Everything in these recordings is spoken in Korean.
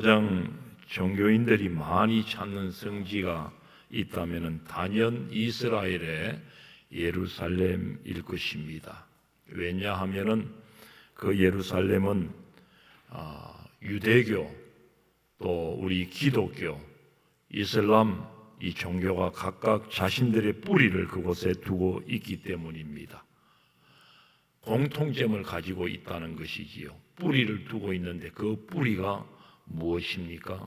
가장 종교인들이 많이 찾는 성지가 있다면 단연 이스라엘의 예루살렘일 것입니다. 왜냐하면은 그 예루살렘은 유대교 또 우리 기독교, 이슬람 이 종교가 각각 자신들의 뿌리를 그곳에 두고 있기 때문입니다. 공통점을 가지고 있다는 것이지요. 뿌리를 두고 있는데 그 뿌리가 무엇입니까?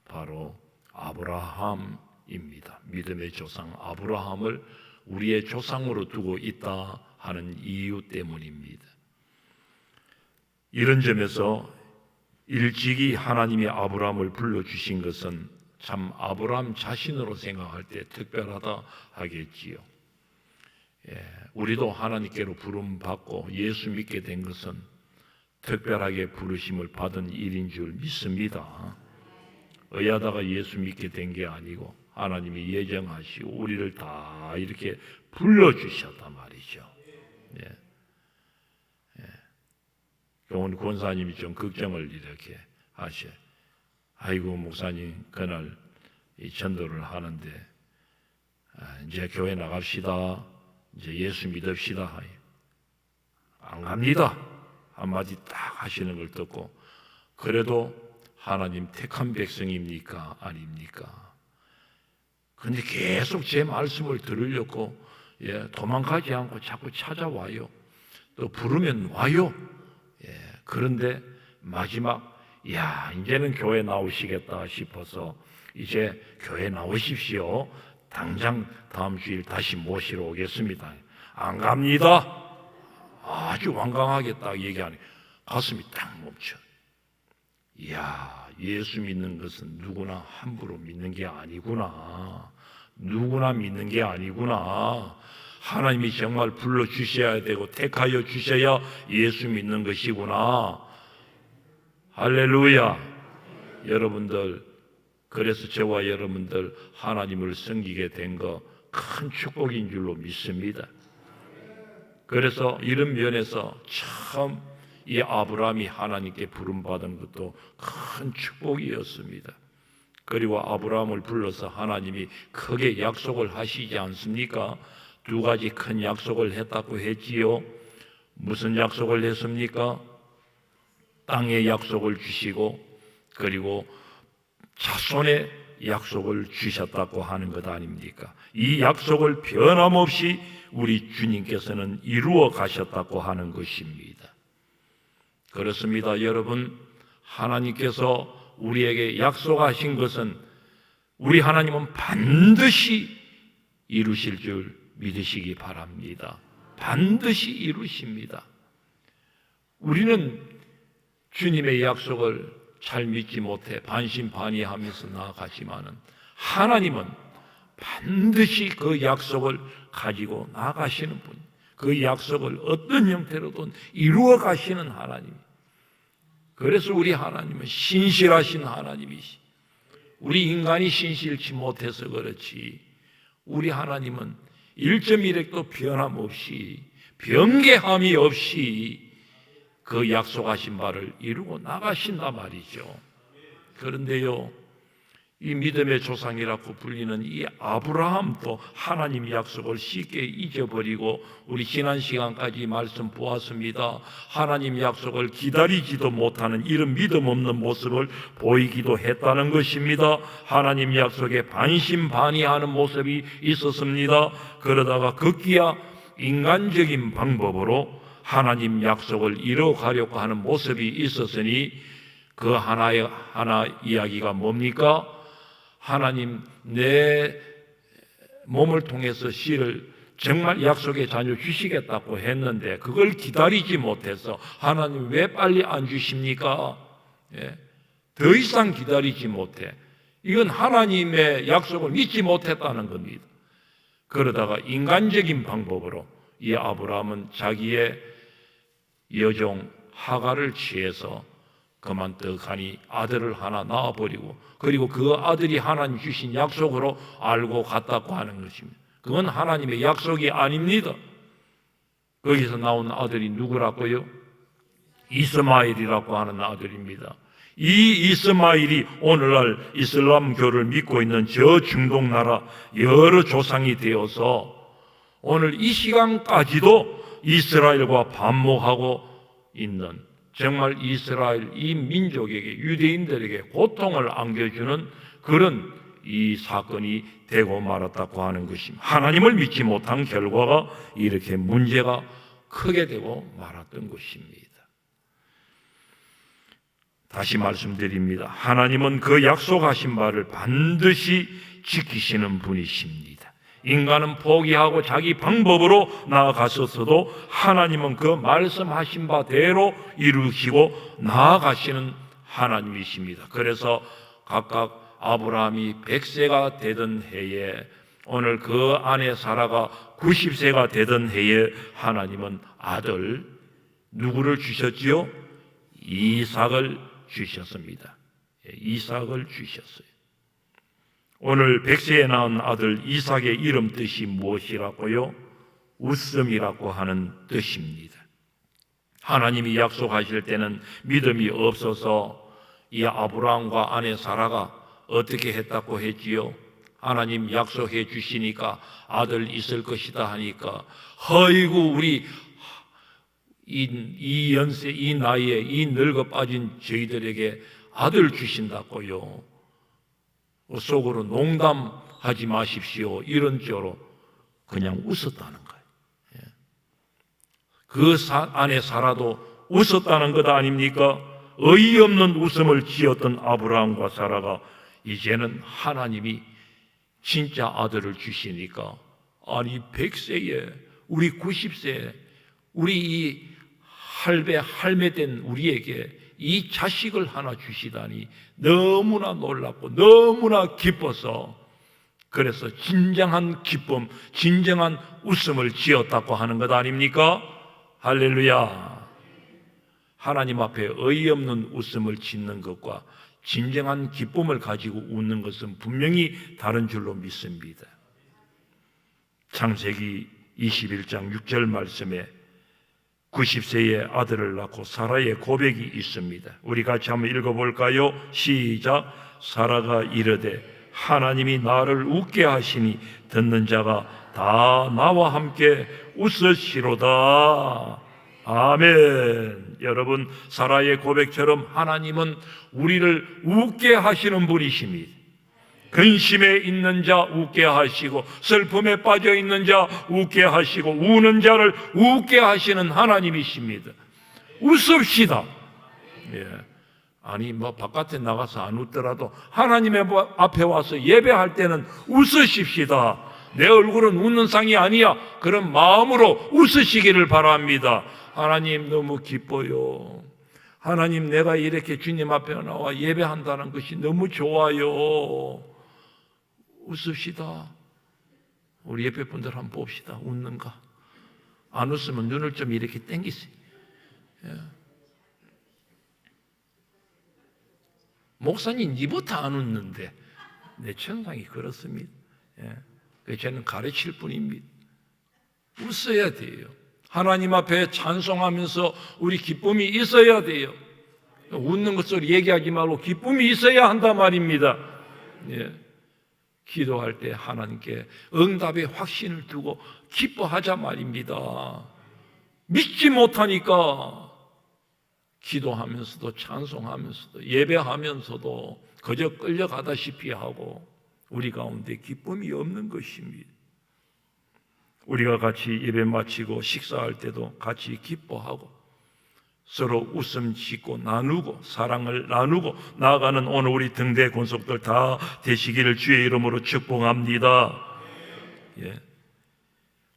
바로 아브라함입니다. 믿음의 조상 아브라함을 우리의 조상으로 두고 있다 하는 이유 때문입니다. 이런 점에서 일찍이 하나님이 아브라함을 불러주신 것은 참 아브라함 자신으로 생각할 때 특별하다 하겠지요. 우리도 하나님께로 부름받고 예수 믿게 된 것은 특별하게 부르심을 받은 일인 줄 믿습니다. 의하다가 예수 믿게 된 게 아니고 하나님이 예정하시고 우리를 다 이렇게 불러주셨단 말이죠. 오늘 권사님이 좀 걱정을 이렇게 하셔. 아이고 목사님 그날 이 전도를 하는데 이제 교회 나갑시다. 이제 예수 믿읍시다. 안 갑니다. 한마디 딱 하시는 걸 듣고 그래도 하나님 택한 백성입니까? 아닙니까? 근데 계속 제 말씀을 들으려고 도망가지 않고 자꾸 찾아와요. 또 부르면 와요. 그런데 마지막 이제는 교회 나오시겠다 싶어서 이제 교회 나오십시오. 당장 다음 주일 다시 모시러 오겠습니다. 안 갑니다. 아주 완강하게 딱 얘기하니 가슴이 딱 멈춰. 예수 믿는 것은 누구나 함부로 믿는 게 아니구나. 누구나 믿는 게 아니구나. 하나님이 정말 불러주셔야 되고 택하여 주셔야 예수 믿는 것이구나. 할렐루야. 여러분들 그래서 저와 여러분들 하나님을 섬기게 된 거 큰 축복인 줄로 믿습니다. 그래서 이런 면에서 참 이 아브라함이 하나님께 부름받은 것도 큰 축복이었습니다. 그리고 아브라함을 불러서 하나님이 크게 약속을 하시지 않습니까? 두 가지 큰 약속을 했다고 했지요. 무슨 약속을 했습니까? 땅의 약속을 주시고 그리고 자손의 약속을 주셨다고 하는 것 아닙니까? 이 약속을 변함없이 우리 주님께서는 이루어 가셨다고 하는 것입니다. 그렇습니다. 여러분, 하나님께서 우리에게 약속하신 것은 우리 하나님은 반드시 이루실 줄 믿으시기 바랍니다. 반드시 이루십니다. 우리는 주님의 약속을 잘 믿지 못해 반신반의하면서 나아가지만은 하나님은 반드시 그 약속을 가지고 나아가시는 분, 그 약속을 어떤 형태로든 이루어 가시는 하나님. 그래서 우리 하나님은 신실하신 하나님이시. 우리 인간이 신실치 못해서 그렇지. 우리 하나님은 1.1핵도 변함없이 변개함이 없이 그 약속하신 바를 이루고 나가신단 말이죠. 그런데요, 이 믿음의 조상이라고 불리는 이 아브라함도 하나님 약속을 쉽게 잊어버리고 우리 지난 시간까지 말씀 보았습니다. 하나님 약속을 기다리지도 못하는 이런 믿음 없는 모습을 보이기도 했다는 것입니다. 하나님 약속에 반신반의하는 모습이 있었습니다. 그러다가 급기야 인간적인 방법으로 하나님 약속을 이뤄가려고 하는 모습이 있었으니 그 하나 이야기가 뭡니까? 하나님 내 몸을 통해서 씨를 정말 약속의 자녀 주시겠다고 했는데 그걸 기다리지 못해서 하나님 왜 빨리 안 주십니까? 더 이상 기다리지 못해. 이건 하나님의 약속을 믿지 못했다는 겁니다. 그러다가 인간적인 방법으로 이 아브라함은 자기의 여종 하갈을 취해서 그만 떡하니 아들을 하나 낳아버리고 그리고 그 아들이 하나님 주신 약속으로 알고 갔다고 하는 것입니다. 그건 하나님의 약속이 아닙니다. 거기서 나온 아들이 누구라고요? 이스마엘이라고 하는 아들입니다. 이 이스마일이 오늘날 이슬람교를 믿고 있는 저 중동 나라 여러 조상이 되어서 오늘 이 시간까지도 이스라엘과 반목하고 있는, 정말 이스라엘 이 민족에게, 유대인들에게 고통을 안겨주는 그런 이 사건이 되고 말았다고 하는 것입니다. 하나님을 믿지 못한 결과가 이렇게 문제가 크게 되고 말았던 것입니다. 다시 말씀드립니다. 하나님은 그 약속하신 바를 반드시 지키시는 분이십니다. 인간은 포기하고 자기 방법으로 나아갔었어도 하나님은 그 말씀하신 바대로 이루시고 나아가시는 하나님이십니다. 그래서 각각 아브라함이 100세가 되던 해에, 오늘 그 아내 사라가 90세가 되던 해에 하나님은 아들 누구를 주셨지요? 이삭을 주셨습니다. 이삭을 주셨어요. 오늘 100세에 낳은 아들 이삭의 이름 뜻이 무엇이라고요? 웃음이라고 하는 뜻입니다. 하나님이 약속하실 때는 믿음이 없어서 이 아브라함과 아내 사라가 어떻게 했다고 했지요? 하나님 약속해 주시니까 아들 있을 것이다 하니까, 허이구 우리 이 연세, 이 나이에 이 늙어 빠진 저희들에게 아들 주신다고요. 속으로 농담하지 마십시오. 이런 쪽으로 그냥 웃었다는 거예요. 그 아내 사라도 웃었다는 것 아닙니까? 어이없는 웃음을 지었던 아브라함과 사라가 이제는 하나님이 진짜 아들을 주시니까, 아니 100세에 우리 90세에 우리 이 할매 된 우리에게 이 자식을 하나 주시다니 너무나 놀랍고 너무나 기뻐서, 그래서 진정한 기쁨, 진정한 웃음을 지었다고 하는 것 아닙니까? 할렐루야. 하나님 앞에 어이없는 웃음을 짓는 것과 진정한 기쁨을 가지고 웃는 것은 분명히 다른 줄로 믿습니다. 창세기 21장 6절 말씀에 90세의 아들을 낳고 사라의 고백이 있습니다. 우리 같이 한번 읽어볼까요? 시작. 사라가 이르되 하나님이 나를 웃게 하시니 듣는 자가 다 나와 함께 웃으시로다. 아멘. 여러분, 사라의 고백처럼 하나님은 우리를 웃게 하시는 분이십니다. 근심에 있는 자 웃게 하시고, 슬픔에 빠져 있는 자 웃게 하시고, 우는 자를 웃게 하시는 하나님이십니다. 웃읍시다. 예. 아니 뭐 바깥에 나가서 안 웃더라도 하나님의 앞에 와서 예배할 때는 웃으십시다. 내 얼굴은 웃는 상이 아니야. 그런 마음으로 웃으시기를 바랍니다. 하나님 너무 기뻐요. 하나님, 내가 이렇게 주님 앞에 나와 예배한다는 것이 너무 좋아요. 웃읍시다. 우리 옆에 분들 한번 봅시다. 웃는가? 안 웃으면 눈을 좀 이렇게 땡기세요. 예. 목사님, 니부터 안 웃는데. 내 천상이 그렇습니다. 예. 저는 가르칠 뿐입니다. 웃어야 돼요. 하나님 앞에 찬송하면서 우리 기쁨이 있어야 돼요. 웃는 것을 얘기하지 말고 기쁨이 있어야 한단 말입니다. 예. 기도할 때 하나님께 응답의 확신을 두고 기뻐하자 말입니다. 믿지 못하니까 기도하면서도 찬송하면서도 예배하면서도 그저 끌려가다시피 하고 우리 가운데 기쁨이 없는 것입니다. 우리가 같이 예배 마치고 식사할 때도 같이 기뻐하고 서로 웃음 짓고 나누고 사랑을 나누고 나아가는 오늘 우리 등대 권속들 다 되시기를 주의 이름으로 축복합니다. 예.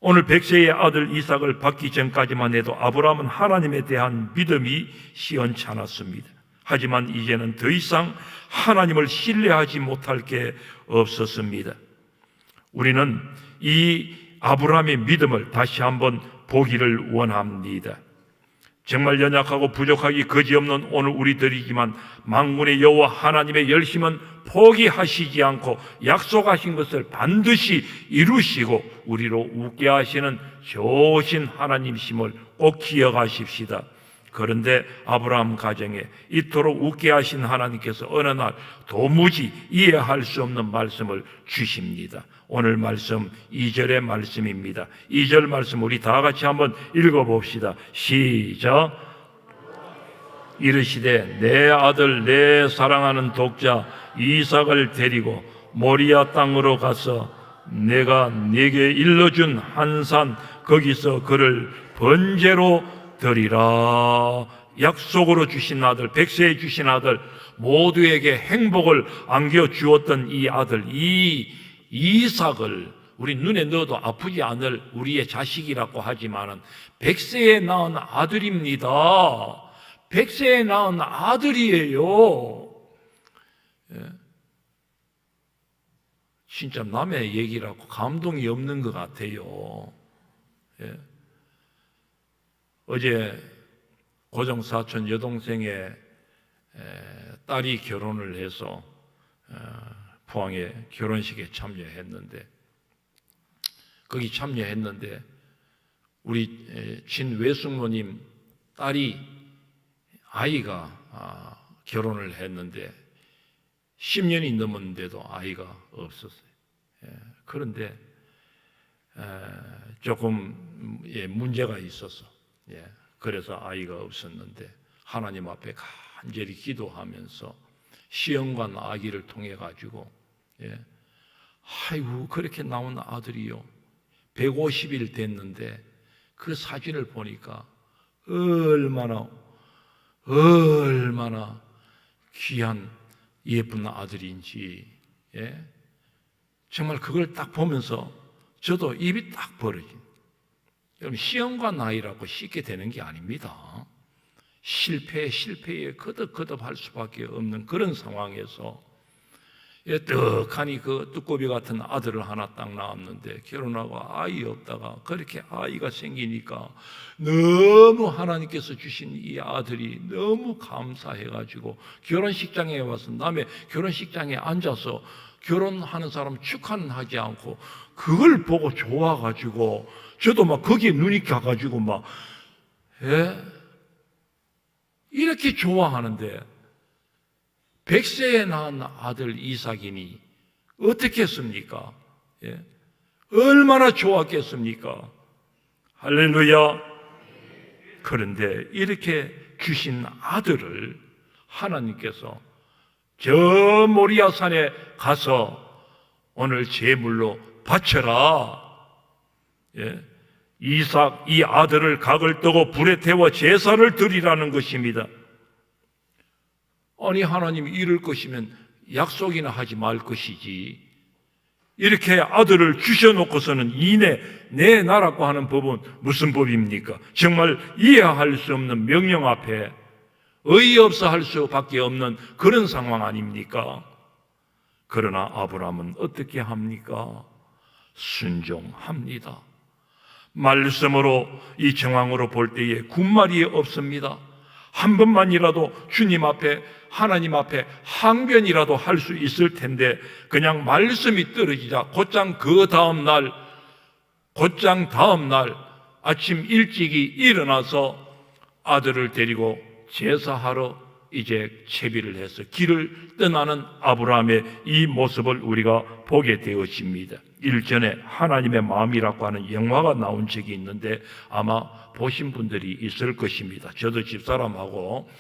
오늘 100세의 아들 이삭을 받기 전까지만 해도 아브라함은 하나님에 대한 믿음이 시원찮았습니다. 하지만 이제는 더 이상 하나님을 신뢰하지 못할 게 없었습니다. 우리는 이 아브라함의 믿음을 다시 한번 보기를 원합니다. 정말 연약하고 부족하기 그지없는 오늘 우리들이지만 만군의 여호와 하나님의 열심은 포기하시지 않고 약속하신 것을 반드시 이루시고 우리로 웃게 하시는 좋으신 하나님이심을 꼭 기억하십시다. 그런데 아브라함 가정에 이토록 웃게 하신 하나님께서 어느 날 도무지 이해할 수 없는 말씀을 주십니다. 오늘 말씀 2절의 말씀입니다. 2절 말씀 우리 다 같이 한번 읽어봅시다. 시작. 이르시되 내 아들 내 사랑하는 독자 이삭을 데리고 모리아 땅으로 가서 내가 네게 일러준 한 산 거기서 그를 번제로 드리라. 약속으로 주신 아들, 백세에 주신 아들, 모두에게 행복을 안겨 주었던 이 아들, 이 이삭을 우리 눈에 넣어도 아프지 않을 우리의 자식이라고 하지만은 백세에 낳은 아들입니다. 백세에 낳은 아들이에요. 진짜 남의 얘기라고 감동이 없는 것 같아요. 어제 고정사촌 여동생의 딸이 결혼을 해서 포항에 결혼식에 참여했는데, 거기 참여했는데 우리 친외숙모님 딸이 아이가 결혼을 했는데 10년이 넘었는데도 아이가 없었어요. 그런데 조금 문제가 있었어. 그래서 아이가 없었는데 하나님 앞에 간절히 기도하면서 시험관 아기를 통해 가지고 아이고 그렇게 나온 아들이요 150일 됐는데 그 사진을 보니까 얼마나 귀한 예쁜 아들인지, 정말 그걸 딱 보면서 저도 입이 딱 벌어진. 여러분, 시험관 아이라고 쉽게 되는 게 아닙니다. 실패에 거듭할 수밖에 없는 그런 상황에서 떡하니 그 두꺼비 같은 아들을 하나 딱 낳았는데 결혼하고 아이 없다가 그렇게 아이가 생기니까 너무 하나님께서 주신 이 아들이 너무 감사해가지고 결혼식장에 와서 남의 결혼식장에 앉아서 결혼하는 사람 축하는 하지 않고 그걸 보고 좋아가지고 저도 막 거기에 눈이 가가지고 막 이렇게 좋아하는데 100세에 낳은 아들 이삭이니 어떻겠습니까? 얼마나 좋았겠습니까? 할렐루야. 그런데 이렇게 주신 아들을 하나님께서 저 모리아산에 가서 오늘 제물로 바쳐라. 이삭 이 아들을 각을 뜨고 불에 태워 제사를 드리라는 것입니다. 아니 하나님이 이럴 것이면 약속이나 하지 말 것이지 이렇게 아들을 주셔놓고서는 이내 내놔라고 하는 법은 무슨 법입니까? 정말 이해할 수 없는 명령 앞에 어이없어 할 수밖에 없는 그런 상황 아닙니까? 그러나 아브라함은 어떻게 합니까? 순종합니다. 말씀으로 이 정황으로 볼 때에 군말이 없습니다. 한 번만이라도 주님 앞에 하나님 앞에 항변이라도 할 수 있을 텐데 그냥 말씀이 떨어지자 곧장 다음 날 아침 일찍이 일어나서 아들을 데리고 제사하러 이제 채비를 해서 길을 떠나는 아브라함의 이 모습을 우리가 보게 되어집니다. 일전에 하나님의 마음이라고 하는 영화가 나온 적이 있는데 아마 보신 분들이 있을 것입니다. 저도 집사람하고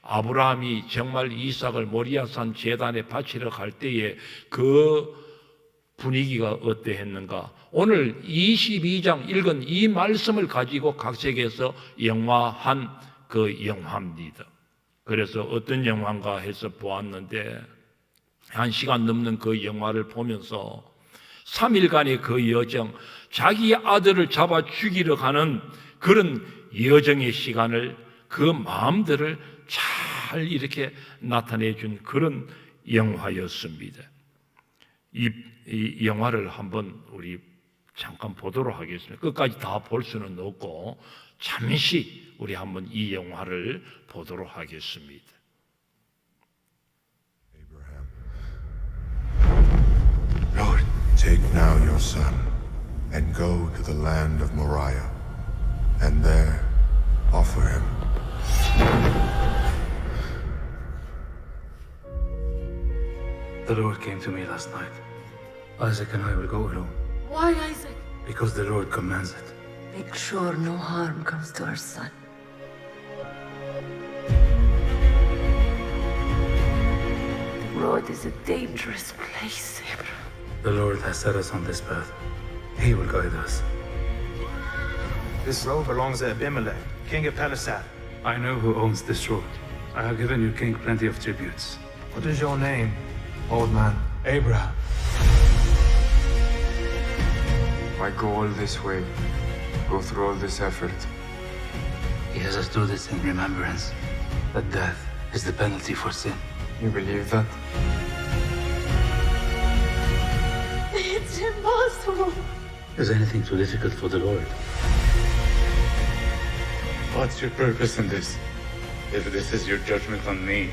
아브라함이 정말 이삭을 모리아산 제단에 바치러 갈 때에 그 분위기가 어떠했는가? 오늘 22장 읽은 이 말씀을 가지고 각색해서 영화한 그 영화입니다. 그래서 어떤 영화인가 해서 보았는데 1시간 넘는 그 영화를 보면서 3일간의 그 여정, 자기 아들을 잡아 죽이러 가는 그런 여정의 시간을 그 마음들을 잘 이렇게 나타내 준 그런 영화였습니다. 이 영화를 한번 우리 잠깐 보도록 하겠습니다. 끝까지 다 볼 수는 없고 잠시 우리 한번 이 영화를 보도록 하겠습니다. Lord, take now your son and go to the land of Moriah, and there offer him The Lord came to me last night. Isaac and I will go alone Why, Isaac? because the Lord commands it. Make sure no harm comes to our son. The road is a dangerous place, Abraham. The Lord has set us on this path. He will guide us. This road belongs to Abimelech, king of Palestine. I know who owns this road. I have given your king plenty of tributes. What is your name, old man? Abraham. Why go all this way? Go through all this effort? He has us do this in remembrance that death is the penalty for sin. You believe that? It's impossible. Is anything too difficult for the Lord? What's your purpose in this? If this is your judgment on me,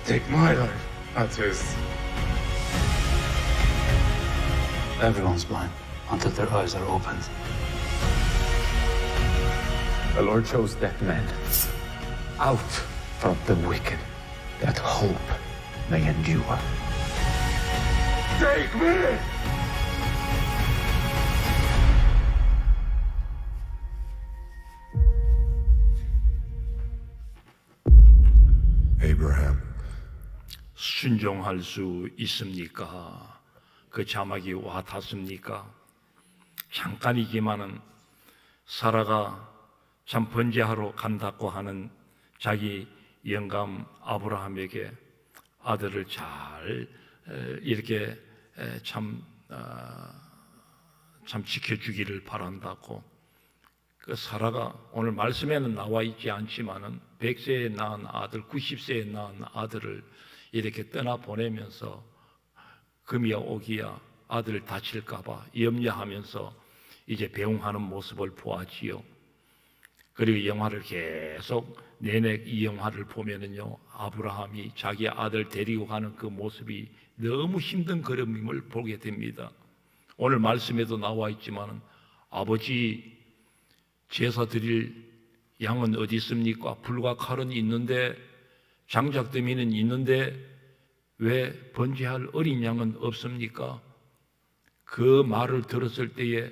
take my life, not his. Everyone's blind until their eyes are opened. The Lord chose that man out from the wicked, that hope may endure. Take me! Abraham, 순종할 수 있습니까? 그 자막이 와 닿습니까? 잠깐이지만은 사라가 참 번제하러 간다고 하는 자기 영감 아브라함에게 아들을 잘 이렇게 참 지켜주기를 바란다고. 그 사라가 오늘 말씀에는 나와 있지 않지만은 100세에 낳은 아들, 90세에 낳은 아들을 이렇게 떠나 보내면서 금이야 오기야 아들을 다칠까봐 염려하면서 이제 배웅하는 모습을 보았지요. 그리고 영화를 계속 내내 이 영화를 보면은요, 아브라함이 자기 아들 데리고 가는 그 모습이 너무 힘든 걸음임을 보게 됩니다. 오늘 말씀에도 나와 있지만은 아버지 제사 드릴 양은 어디 있습니까? 불과 칼은 있는데 장작더미는 있는데 왜 번제할 어린 양은 없습니까? 그 말을 들었을 때에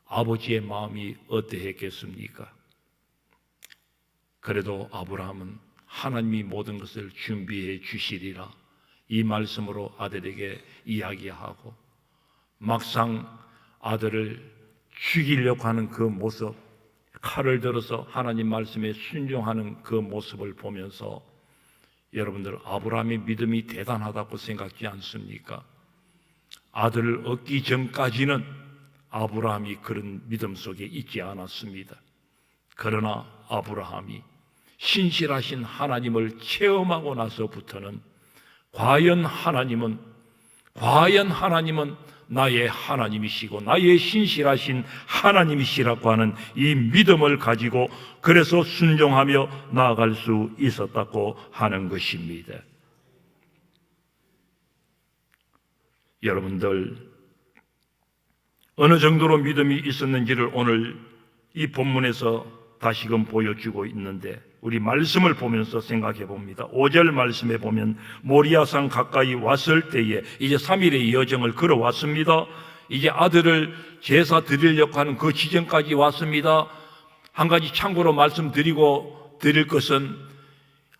아버지의 마음이 어떠했겠습니까? 그래도 아브라함은 하나님이 모든 것을 준비해 주시리라 이 말씀으로 아들에게 이야기하고, 막상 아들을 죽이려고 하는 그 모습, 칼을 들어서 하나님 말씀에 순종하는 그 모습을 보면서 여러분들 아브라함의 믿음이 대단하다고 생각지 않습니까? 아들을 얻기 전까지는 아브라함이 그런 믿음 속에 있지 않았습니다. 그러나 아브라함이 신실하신 하나님을 체험하고 나서부터는 과연 하나님은 나의 하나님이시고 나의 신실하신 하나님이시라고 하는 이 믿음을 가지고 그래서 순종하며 나아갈 수 있었다고 하는 것입니다. 여러분들 어느 정도로 믿음이 있었는지를 오늘 이 본문에서 다시금 보여주고 있는데 우리 말씀을 보면서 생각해 봅니다. 5절 말씀에 보면 모리아산 가까이 왔을 때에 이제 3일의 여정을 걸어왔습니다. 이제 아들을 제사 드리려고 하는 그 지점까지 왔습니다. 한 가지 참고로 드릴 것은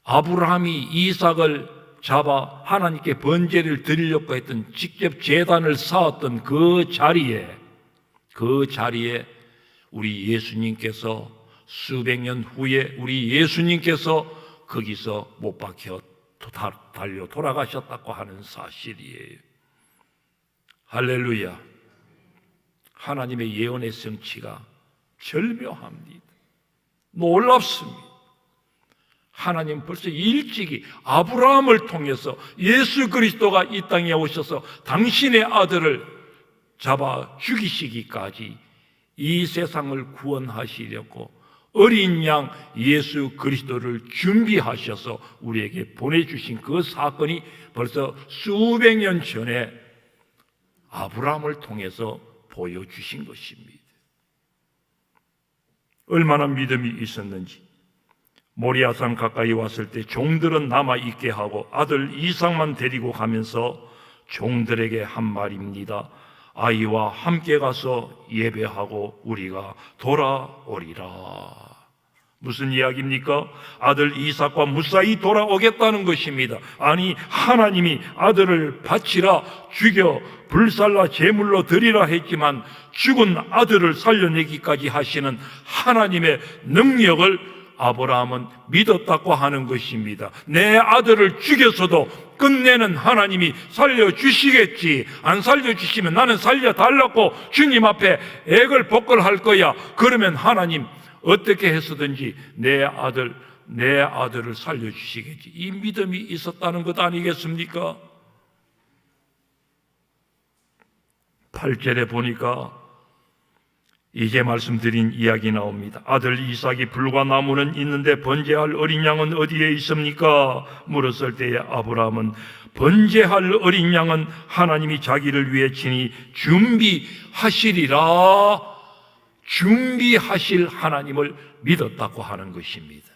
아브라함이 이삭을 잡아 하나님께 번제를 드리려고 했던 직접 제단을 쌓았던 그 자리에 우리 예수님께서 수백 년 후에 우리 예수님께서 거기서 못 박혀 달려 돌아가셨다고 하는 사실이에요. 할렐루야. 하나님의 예언의 성취가 절묘합니다. 놀랍습니다. 하나님 벌써 일찍이 아브라함을 통해서 예수 그리스도가 이 땅에 오셔서 당신의 아들을 잡아 죽이시기까지 이 세상을 구원하시려고 어린 양 예수 그리스도를 준비하셔서 우리에게 보내주신 그 사건이 벌써 수백 년 전에 아브라함을 통해서 보여주신 것입니다. 얼마나 믿음이 있었는지 모리아산 가까이 왔을 때 종들은 남아 있게 하고 아들 이삭만 데리고 가면서 종들에게 한 말입니다. 아이와 함께 가서 예배하고 우리가 돌아오리라. 무슨 이야기입니까? 아들 이삭과 무사히 돌아오겠다는 것입니다. 아니, 하나님이 아들을 바치라, 죽여 불살라 제물로 드리라 했지만 죽은 아들을 살려내기까지 하시는 하나님의 능력을 아브라함은 믿었다고 하는 것입니다. 내 아들을 죽여서도 끝내는 하나님이 살려주시겠지. 안 살려주시면 나는 살려달라고 주님 앞에 액을 복걸할 거야. 그러면 하나님 어떻게 해서든지 내 아들을 살려주시겠지. 이 믿음이 있었다는 것 아니겠습니까? 8절에 보니까 이제 말씀드린 이야기 나옵니다. 아들 이삭이 불과 나무는 있는데 번제할 어린 양은 어디에 있습니까? 물었을 때에 아브라함은 번제할 어린 양은 하나님이 자기를 위해 친히 준비하시리라, 준비하실 하나님을 믿었다고 하는 것입니다.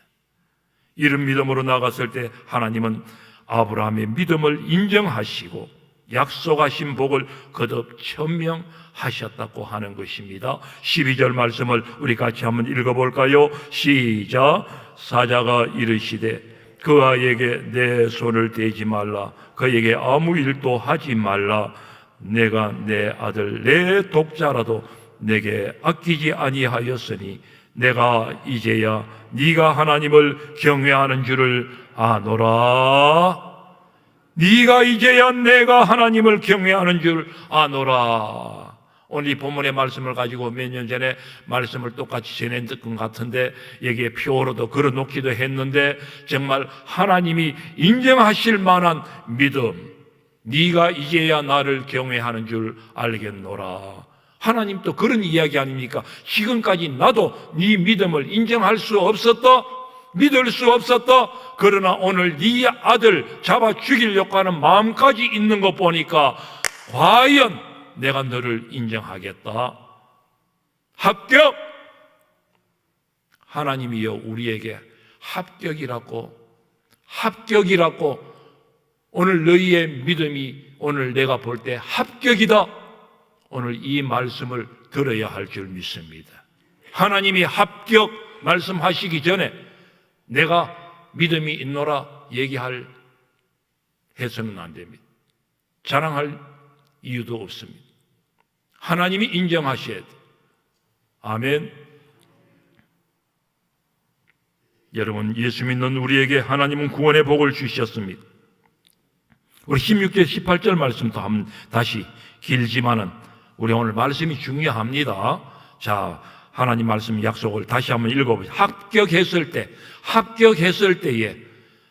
이런 믿음으로 나갔을 때 하나님은 아브라함의 믿음을 인정하시고 약속하신 복을 거듭 천명하셨다고 하는 것입니다. 12절 말씀을 우리 같이 한번 읽어볼까요? 시작. 사자가 이르시되 그 아이에게 내 손을 떼지 말라, 그에게 아무 일도 하지 말라. 내가 내 아들 내 독자라도 내게 아끼지 아니하였으니 내가 이제야 네가 하나님을 경외하는 줄을 아노라. 네가 이제야 내가 하나님을 경외하는 줄 아노라. 오늘 이 본문의 말씀을 가지고 몇 년 전에 말씀을 똑같이 전해 듣은 것 같은데 여기에 표로도 걸어놓기도 했는데 정말 하나님이 인정하실 만한 믿음, 네가 이제야 나를 경외하는 줄 알겠노라. 하나님도 그런 이야기 아닙니까? 지금까지 나도 네 믿음을 인정할 수 없었다, 믿을 수 없었다. 그러나 오늘 네 아들 잡아 죽이려고 하는 마음까지 있는 것 보니까 과연 내가 너를 인정하겠다. 합격! 하나님이여 우리에게 합격이라고 오늘 너희의 믿음이 오늘 내가 볼 때 합격이다. 오늘 이 말씀을 들어야 할 줄 믿습니다. 하나님이 합격 말씀하시기 전에 내가 믿음이 있노라 얘기할 해서는 안 됩니다. 자랑할 이유도 없습니다. 하나님이 인정하셔야 돼. 아멘. 여러분, 예수 믿는 우리에게 하나님은 구원의 복을 주셨습니다. 우리 16절 18절 말씀도 한번 다시 길지만은 우리 오늘 말씀이 중요합니다. 자, 하나님 말씀 약속을 다시 한번 읽어보죠. 합격했을 때에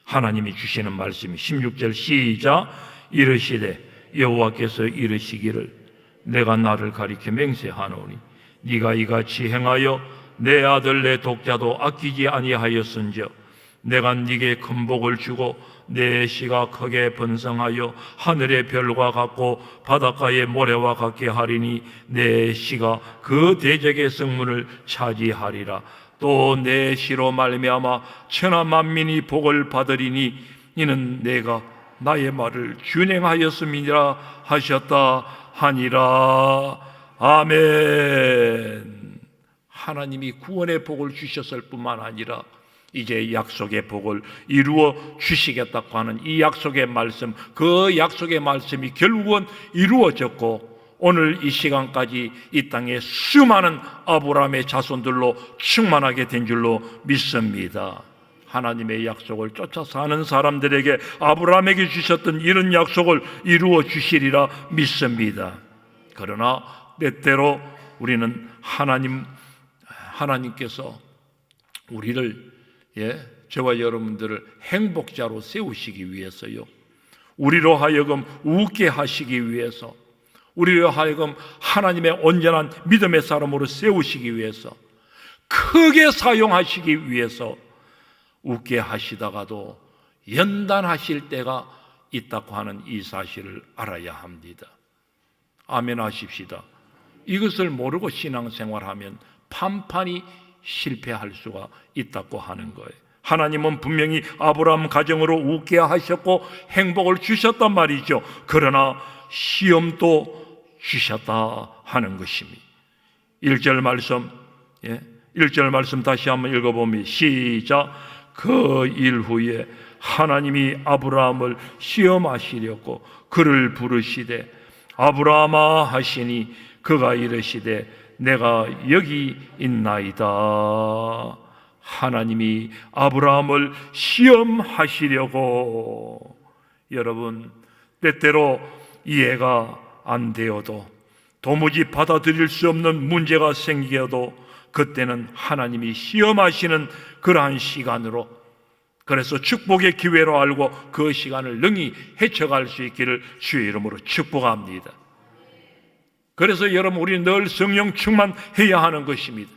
하나님이 주시는 말씀이 16절 시작. 이르시되 여호와께서 이르시기를 내가 나를 가리켜 맹세하노니 네가 이같이 행하여 내 아들 내 독자도 아끼지 아니하였은즉 내가 네게 큰 복을 주고 내 씨가 크게 번성하여 하늘의 별과 같고 바닷가의 모래와 같게 하리니 내 씨가 그 대적의 성문을 차지하리라. 또 내 씨로 말미암아 천하 만민이 복을 받으리니 이는 내가 나의 말을 준행하였음이라 하셨다 하니라. 아멘. 하나님이 구원의 복을 주셨을 뿐만 아니라 이제 약속의 복을 이루어 주시겠다고 하는 이 약속의 말씀, 그 약속의 말씀이 결국은 이루어졌고 오늘 이 시간까지 이 땅에 수많은 아브라함의 자손들로 충만하게 된 줄로 믿습니다. 하나님의 약속을 쫓아 사는 사람들에게 아브라함에게 주셨던 이런 약속을 이루어 주시리라 믿습니다. 그러나 때때로 우리는 하나님께서 우리를 저와 여러분들을 행복자로 세우시기 위해서요, 우리로 하여금 웃게 하시기 위해서, 우리로 하여금 하나님의 온전한 믿음의 사람으로 세우시기 위해서, 크게 사용하시기 위해서 웃게 하시다가도 연단하실 때가 있다고 하는 이 사실을 알아야 합니다. 아멘 하십시다. 이것을 모르고 신앙생활하면 판판이 실패할 수가 있다고 하는 거예요. 하나님은 분명히 아브라함 가정으로 웃게 하셨고 행복을 주셨단 말이죠. 그러나 시험도 주셨다 하는 것입니다. 1절 말씀, 1절 말씀 다시 한번 읽어보면 시작. 그 일 후에 하나님이 아브라함을 시험하시려고 그를 부르시되 아브라함아 하시니 그가 이르시되 내가 여기 있나이다. 하나님이 아브라함을 시험하시려고. 여러분, 때때로 이해가 안 되어도 도무지 받아들일 수 없는 문제가 생겨도 그때는 하나님이 시험하시는 그러한 시간으로, 그래서 축복의 기회로 알고 그 시간을 능히 헤쳐갈 수 있기를 주의 이름으로 축복합니다. 그래서 여러분, 우리는 늘 성령 충만해야 하는 것입니다.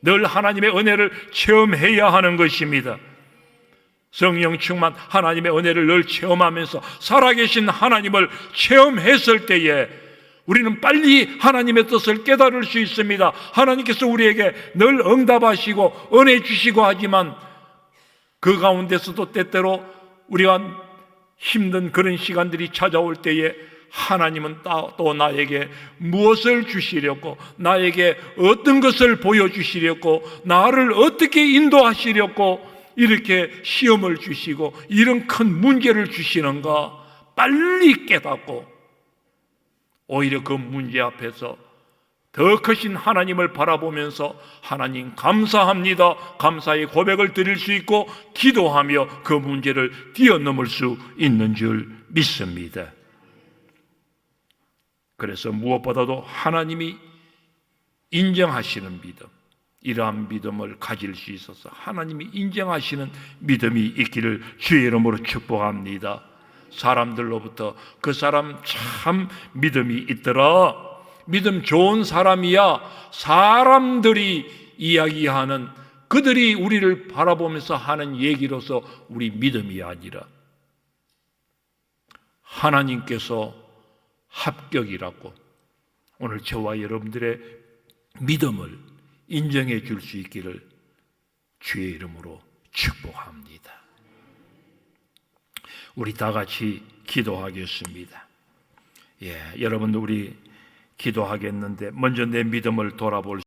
늘 하나님의 은혜를 체험해야 하는 것입니다. 성령 충만, 하나님의 은혜를 늘 체험하면서 살아계신 하나님을 체험했을 때에 우리는 빨리 하나님의 뜻을 깨달을 수 있습니다. 하나님께서 우리에게 늘 응답하시고 은혜 주시고 하지만 그 가운데서도 때때로 우리가 힘든 그런 시간들이 찾아올 때에 하나님은 또 나에게 무엇을 주시려고, 나에게 어떤 것을 보여주시려고, 나를 어떻게 인도하시려고 이렇게 시험을 주시고 이런 큰 문제를 주시는가 빨리 깨닫고 오히려 그 문제 앞에서 더 크신 하나님을 바라보면서 하나님 감사합니다, 감사의 고백을 드릴 수 있고 기도하며 그 문제를 뛰어넘을 수 있는 줄 믿습니다. 그래서 무엇보다도 하나님이 인정하시는 믿음, 이러한 믿음을 가질 수 있어서 하나님이 인정하시는 믿음이 있기를 주의 이름으로 축복합니다. 사람들로부터 그 사람 참 믿음이 있더라, 믿음 좋은 사람이야, 사람들이 이야기하는, 그들이 우리를 바라보면서 하는 얘기로서 우리 믿음이 아니라 하나님께서 합격이라고 오늘 저와 여러분들의 믿음을 인정해 줄 수 있기를 주의 이름으로 축복합니다. 우리 다 같이 기도하겠습니다. 여러분도 우리 기도하겠는데 먼저 내 믿음을 돌아볼